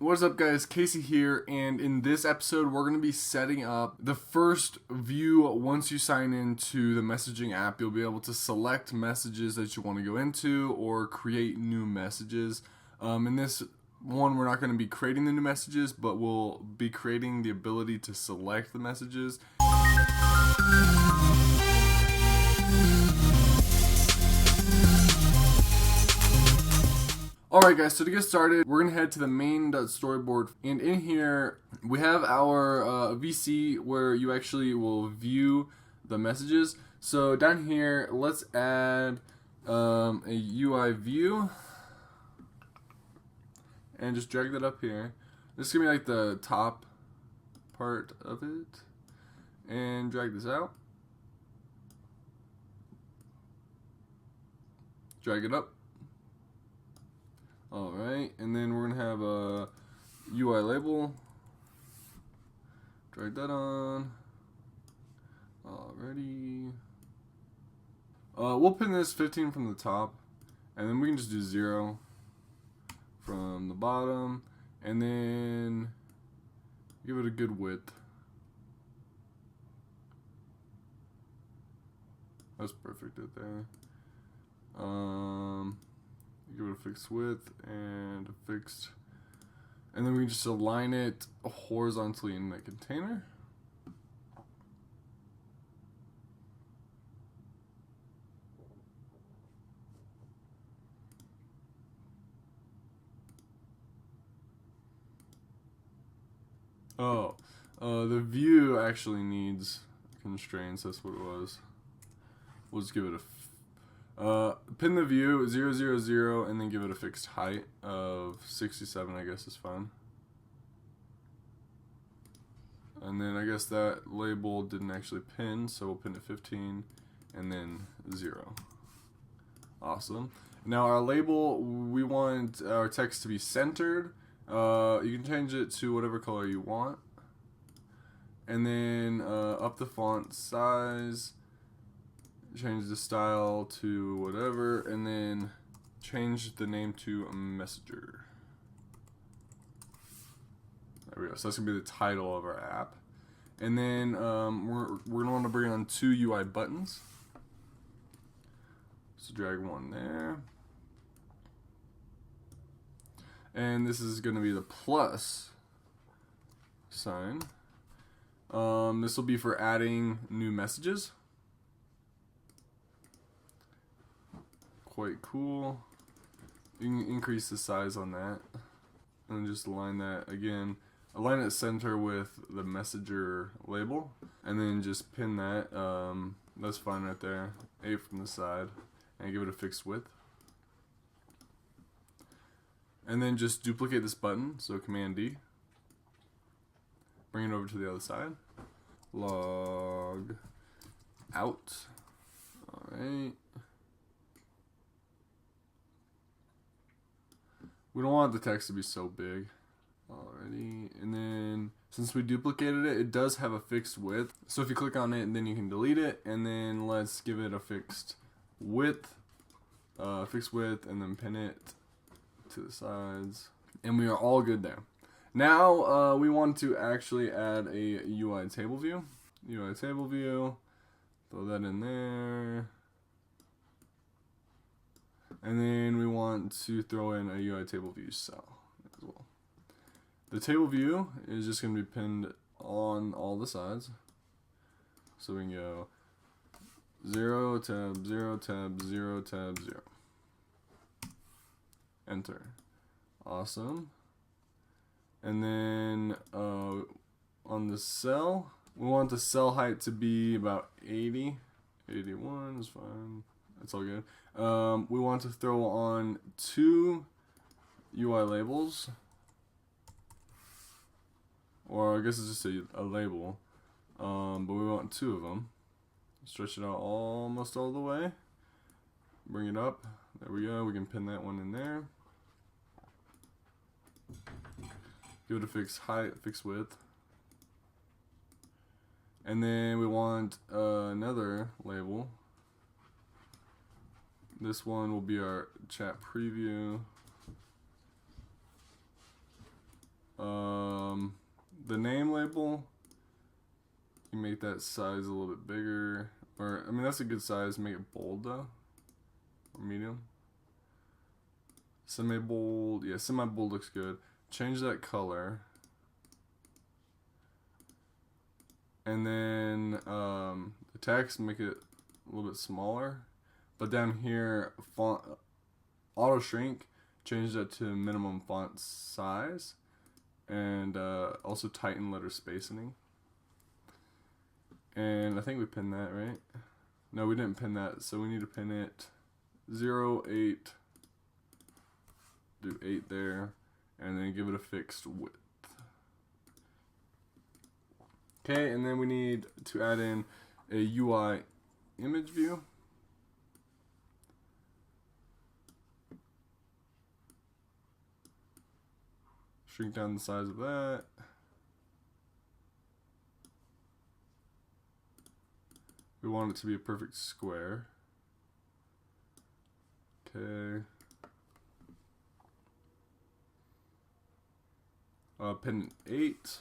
What's up, guys? Casey here, and in this episode we're going to be setting up the first view. Once you sign into the messaging app, you'll be able to select messages that you want to go into or create new messages. In this one, we're not going to be creating the new messages, but we'll be creating the ability to select the messages. Alright guys, so to get started, we're going to head to the main.storyboard, and in here we have our VC where you actually will view the messages. So down here, let's add a UI view and just drag that up here. This is going to be like the top part of it, and drag this out, drag it up. Alright, and then we're going to have a UI label. Drag that on. Alrighty. We'll pin this 15 from the top, and then we can just do 0 from the bottom, and then give it a good width. That's perfect right there. Give it a fixed width and a fixed, and then we can just align it horizontally in the container. The view actually needs constraints. That's what it was. We'll just give it a pin the view 0, 0, 0, and then give it a fixed height of 67. I guess is fine. And then I guess that label didn't actually pin, so we'll pin it 15 and then 0. Awesome. Now our label, we want our text to be centered. You can change it to whatever color you want, and then up the font size, change the style to whatever, and then change the name to a messenger. There we go. So that's gonna be the title of our app, and then we're gonna want to bring on 2 UI buttons. So drag one there, and this is gonna be the plus sign. This will be for adding new messages. Quite cool. You can increase the size on that, and just align that again. Align it center with the messenger label, and then just pin that. That's fine right there. 8 from the side, and give it a fixed width. And then just duplicate this button. So Command D. Bring it over to the other side. Log out. All right. We don't want the text to be so big. Alrighty, and then since we duplicated it, it does have a fixed width. So if you click on it, then you can delete it, and then let's give it a fixed width, and then pin it to the sides, and we are all good there. Now we want to actually add a UI table view. UI table view, throw that in there. And then we want to throw in a UI Tableview cell as well. The table view is just going to be pinned on all the sides. So we can go 0, tab, 0, tab, 0, tab, 0. Enter. Awesome. And then on the cell, we want the cell height to be about 80. 81 is fine. That's all good. We want to throw on 2 UI labels, or I guess it's just a label, but we want 2 of them. Stretch it out almost all the way. Bring it up. There we go. We can pin that one in there. Give it a fixed height, fixed width. And then we want another label. This one will be our chat preview. the name label, you make that size a little bit bigger, or I mean that's a good size. Make it bold though, or medium. Semi-bold, yeah, semi-bold looks good. Change that color, and then the text, make it a little bit smaller. But down here, font auto shrink, change that to minimum font size, and also tighten letter spacing. And I think we pinned that, right? No, we didn't pin that, so we need to pin it 0, 8. Do 8 there, and then give it a fixed width. Okay, and then we need to add in a UI image view. Shrink down the size of that. We want it to be a perfect square. Okay. Pin 8,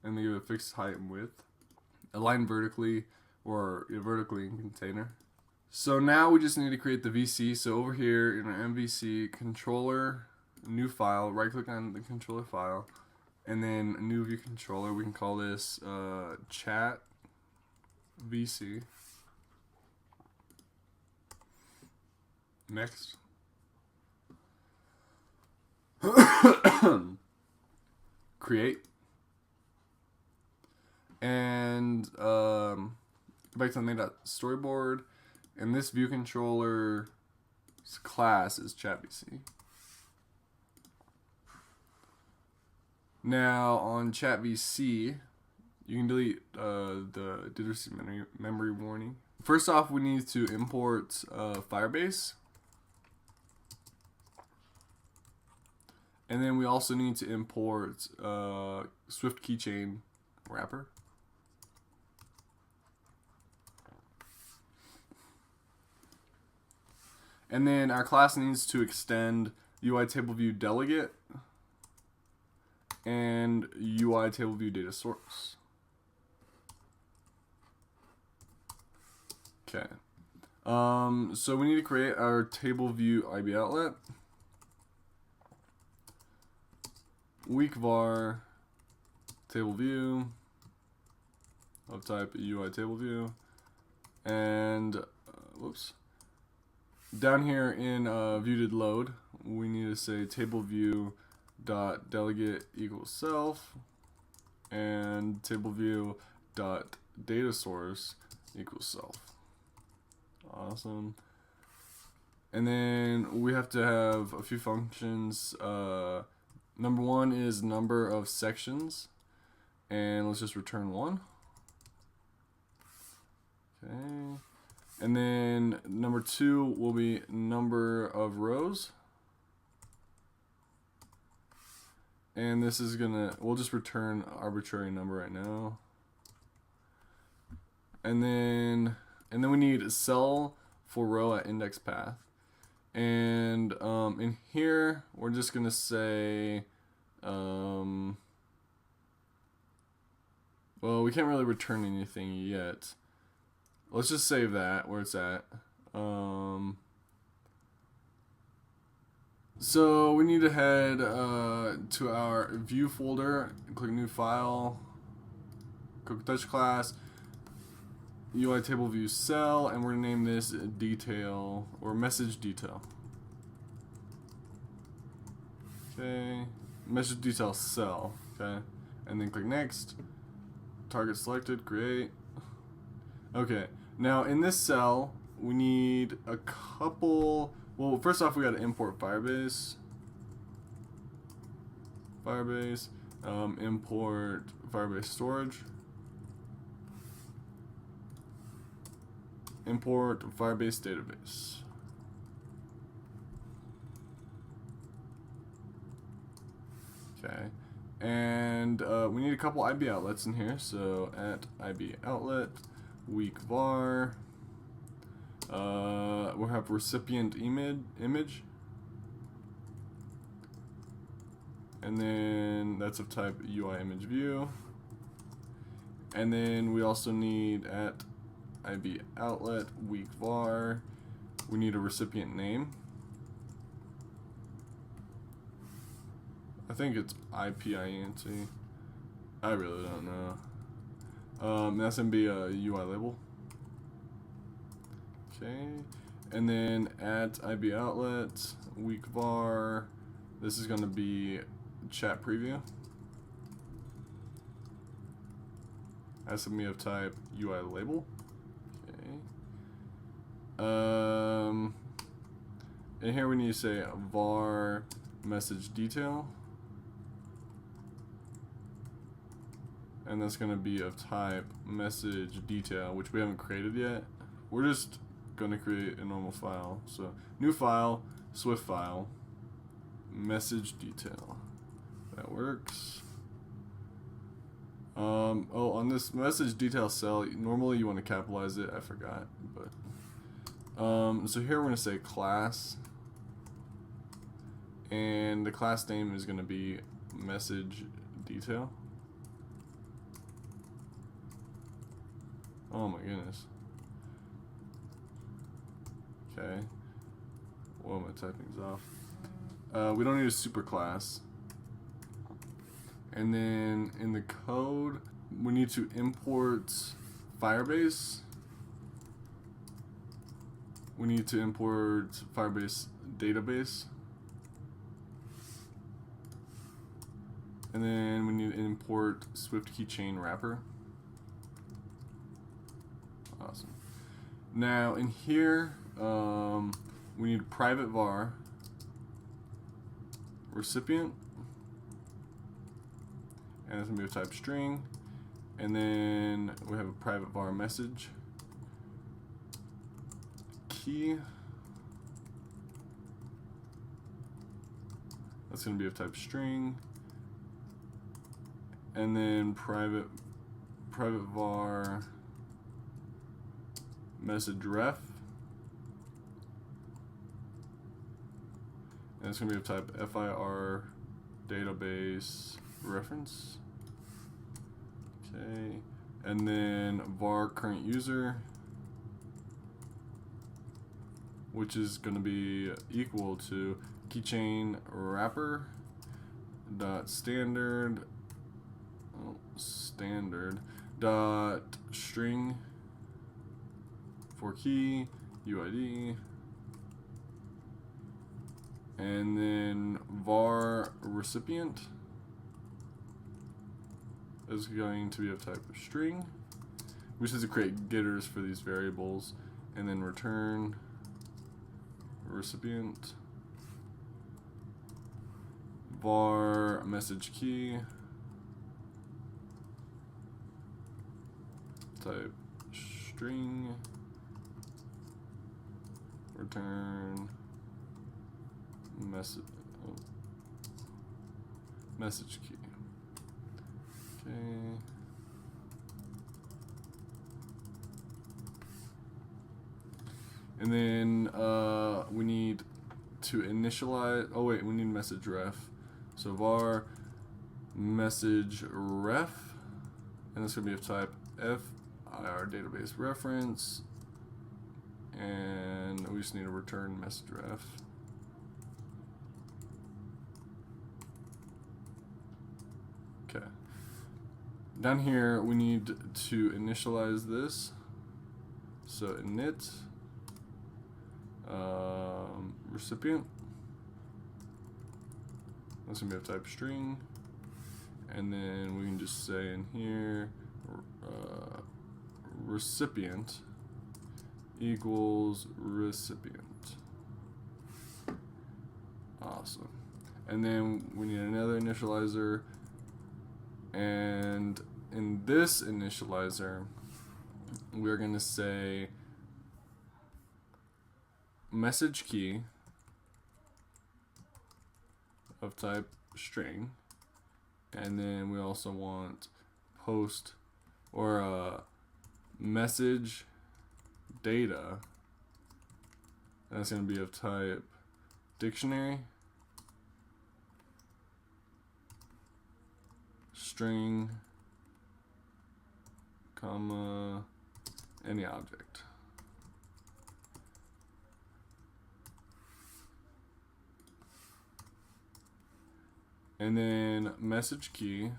and then give it a fixed height and width. Align vertically or vertically in container. So now we just need to create the VC. So over here in our Mvc Controller, new file, right click on the controller file, and then a new view controller. We can call this chat VC. Next. Create, and go back to the main.storyboard, and this view controller's class is ChatVC. Now on ChatVC, you can delete the did receive memory warning. First off, we need to import Firebase. And then we also need to import Swift keychain wrapper. And then our class needs to extend UI Tableview delegate and UI Tableview data source. Okay. So we need to create our Tableview IB outlet. Weak var Tableview of type UI Tableview, and whoops. Down here in view.load, we need to say Tableview dot delegate equals self, and Tableview dot data source equals self. Awesome. And then we have to have a few functions. Number 1 is number of sections, and let's just return 1. Okay. And then number 2 will be number of rows. And this is we'll just return arbitrary number right now. And then we need a cell for row at index path. And in here, we're just gonna say, well, we can't really return anything yet. Let's just save that where it's at. So we need to head to our view folder, click new file, click touch class, UI Tableview Cell, and we're gonna name this detail or message detail. Okay, message detail cell. Okay, and then click next. Target selected, create. Okay, now in this cell we need a couple. Well, first off, we got to import Firebase. Import Firebase storage. Import Firebase database. Okay, and we need a couple IB outlets in here. So at IB outlet, weak var. We'll have recipient image. and then that's of type UI image view. And then we also need at IB outlet weak var, we need a recipient name. I think it's IPINT. I really don't know. That's gonna be a UI label. Okay, and then at IB outlet weak var, this is gonna be chat preview. That's gonna be of type UI label. Okay. And here we need to say var message detail. And that's going to be of type message detail, which we haven't created yet. We're just going to create a normal file. So new file, Swift file, message detail. That works. Oh, on this message detail cell, normally you want to capitalize it. I forgot, but so here we're going to say class, and the class name is going to be message detail. Oh my goodness. Okay. Whoa, my typing's off. We don't need a superclass. And then in the code, we need to import Firebase. We need to import Firebase database. And then we need to import Swift keychain wrapper. Awesome. Now in here, we need private var recipient, and it's gonna be of type string, and then we have a private var message key. That's gonna be of type string, and then private var message ref, and it's going to be of type FIR database reference. Okay, and then var current user, which is going to be equal to keychain wrapper dot standard dot string for key UID, and then var recipient is going to be of type of string. We just have to create getters for these variables, and then return recipient var message key type string, return message key. Okay. And then we need to initialize. Oh wait, we need message ref. So var message ref, and that's gonna be of type FIR database reference, and we just need to return message ref. Okay. Down here we need to initialize this. So init recipient. That's gonna be of type string, and then we can just say in here recipient equals recipient. Awesome. And then we need another initializer, and in this initializer we're going to say message key of type string, and then we also want post or message data, and that's going to be of type dictionary, string, comma, any object. And then message key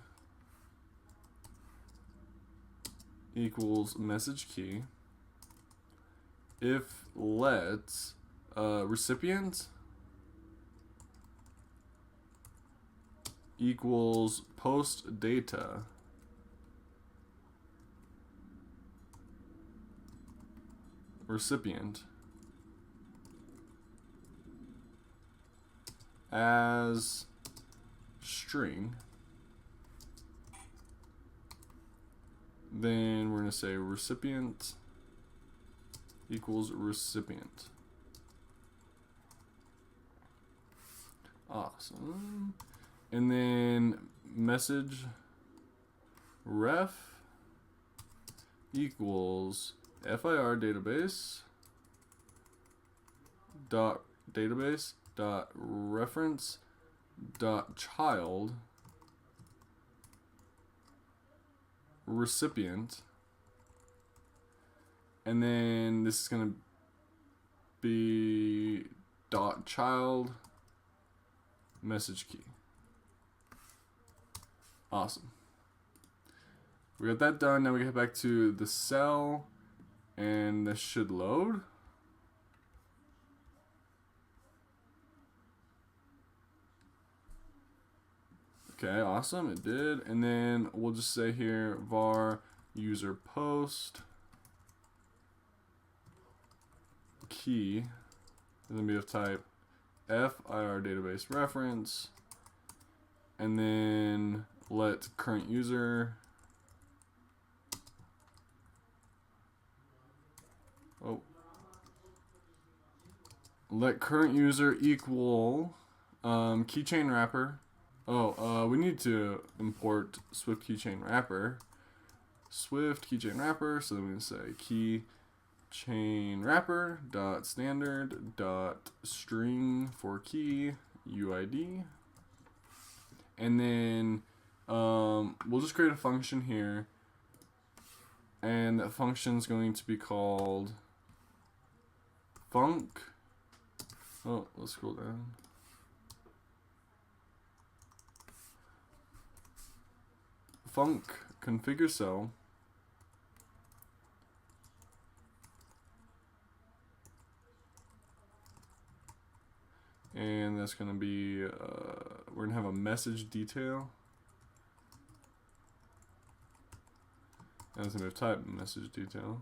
equals message key if let recipient equals post data recipient as string, then we're going to say recipient equals recipient. Awesome. And then message ref equals FIR database dot reference dot child recipient, and then this is going to be dot child message key. Awesome. We got that done. Now we get back to the cell, and this should load. Okay, awesome, it did. And then we'll just say here var user post key is going to be of type FIR database reference, and then let current user let current user equal keychain wrapper. We need to import Swift keychain wrapper. Swift keychain wrapper. So then we can say keychain wrapper dot standard dot string for key UID, and then we'll just create a function here, and that function is going to be called func. Oh, let's scroll down. Func configure cell and that's going to be we're going to have a message detail, and it's going to type message detail.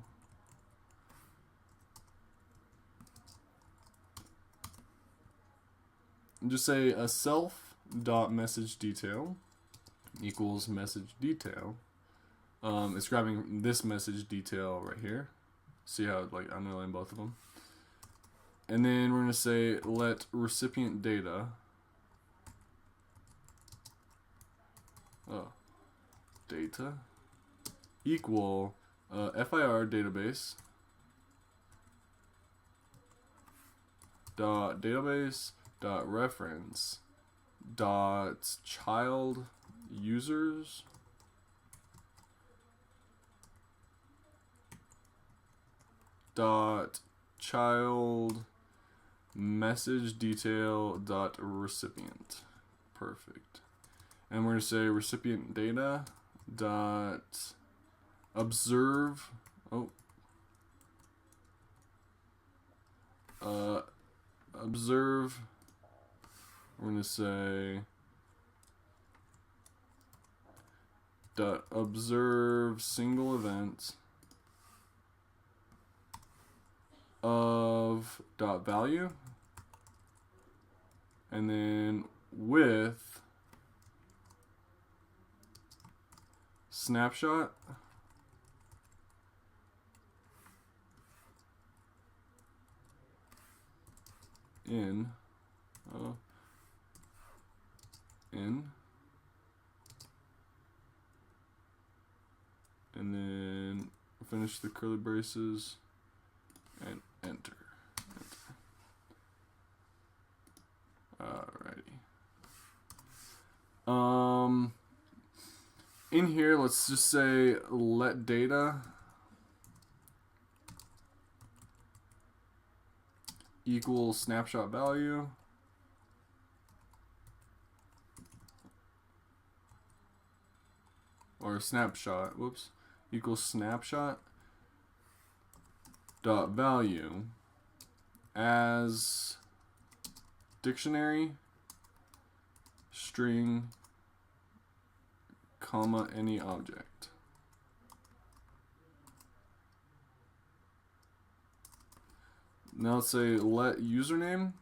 And just say a self dot message detail equals message detail. It's grabbing this message detail right here. See how it like underline both of them. And then we're going to say let recipient data data equal FIR database dot reference dot child users dot child message detail dot recipient. Perfect. And we're going to say recipient data dot observe observe, we're going to say dot observe single event of dot value, and then with snapshot in and then finish the curly braces and enter. Alrighty. in here, let's just say let data equals snapshot value. Or snapshot, whoops, equals snapshot dot value as dictionary string comma any object. Now let's say let username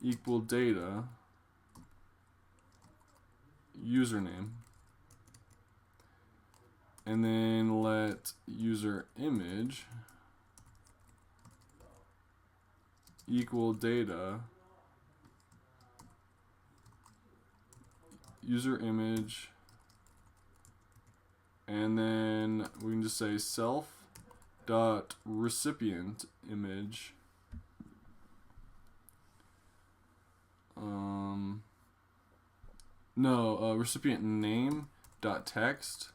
equal data username, and then let user image equal data user image, and then we can just say self dot recipient image recipient name dot text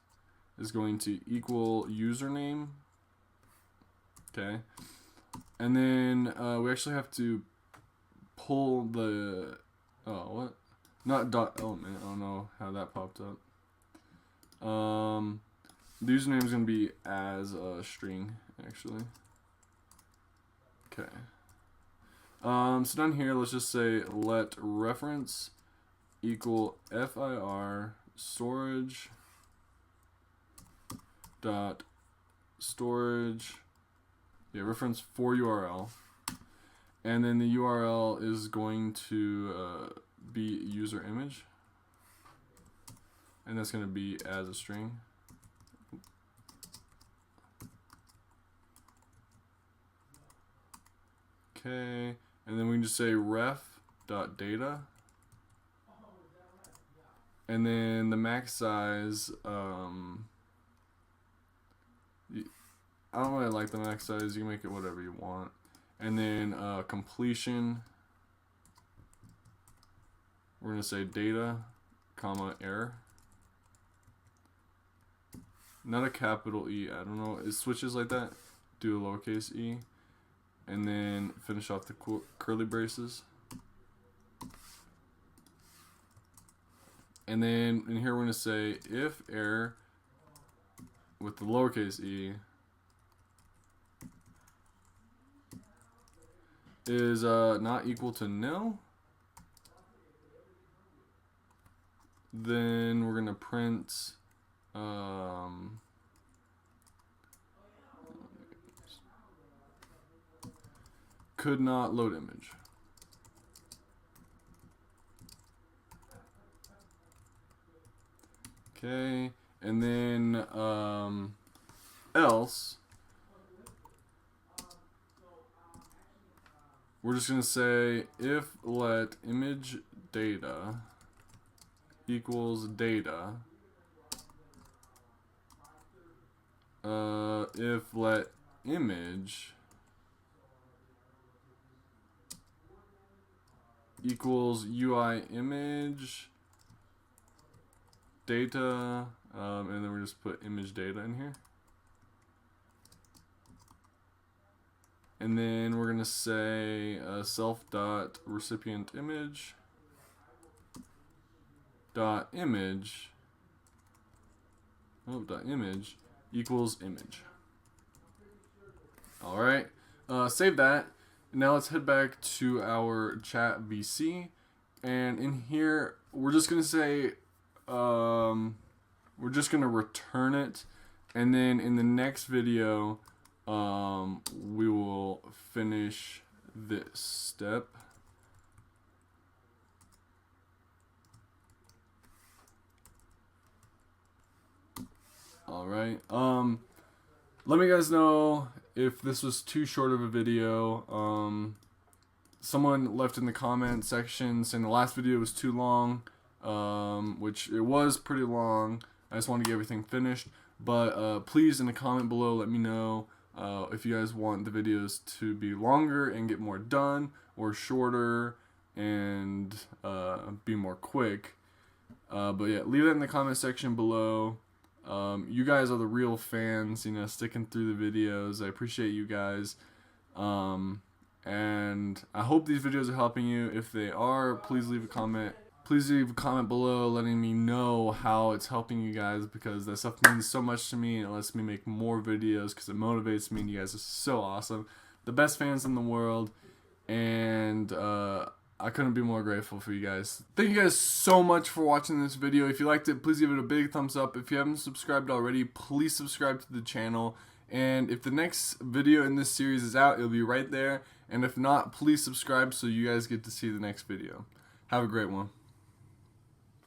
is going to equal username. Okay, and then we actually have to pull the not dot element. I don't know how that popped up. The username is going to be as a string, actually. Okay. So down here, let's just say let reference equal FIR storage dot storage, reference for URL, and then the URL is going to be user image, and that's going to be as a string. Okay, and then we can just say ref dot data, and then the max size, I don't really like the max size. You can make it whatever you want. And then completion, we're going to say data, comma, error. Not a capital E. I don't know. It switches like that. Do a lowercase e. And then finish off the curly braces. And then in here we're going to say if error with the lowercase e is not equal to nil, then we're going to print could not load image. Okay, and then else we're just going to say if let image data equals data, if let image equals UI image data, and then we just put image data in here. And then we're going to say self dot recipient image dot image equals image. All right, save that. Now let's head back to our chat VC, and in here we're just going to say we're just going to return it, and then in the next video we will finish this step. All right. Let me guys know if this was too short of a video. Someone left in the comment section saying the last video was too long, which it was pretty long. I just want to get everything finished. But please in the comment below let me know if you guys want the videos to be longer and get more done, or shorter and be more quick. But yeah, leave that in the comment section below. You guys are the real fans, you know, sticking through the videos. I appreciate you guys. And I hope these videos are helping you. If they are, please leave a comment. Please leave a comment below letting me know how it's helping you guys, because that stuff means so much to me and it lets me make more videos because it motivates me, and you guys are so awesome. The best fans in the world, and I couldn't be more grateful for you guys. Thank you guys so much for watching this video. If you liked it, please give it a big thumbs up. If you haven't subscribed already, please subscribe to the channel. And if the next video in this series is out, it'll be right there. And if not, please subscribe so you guys get to see the next video. Have a great one.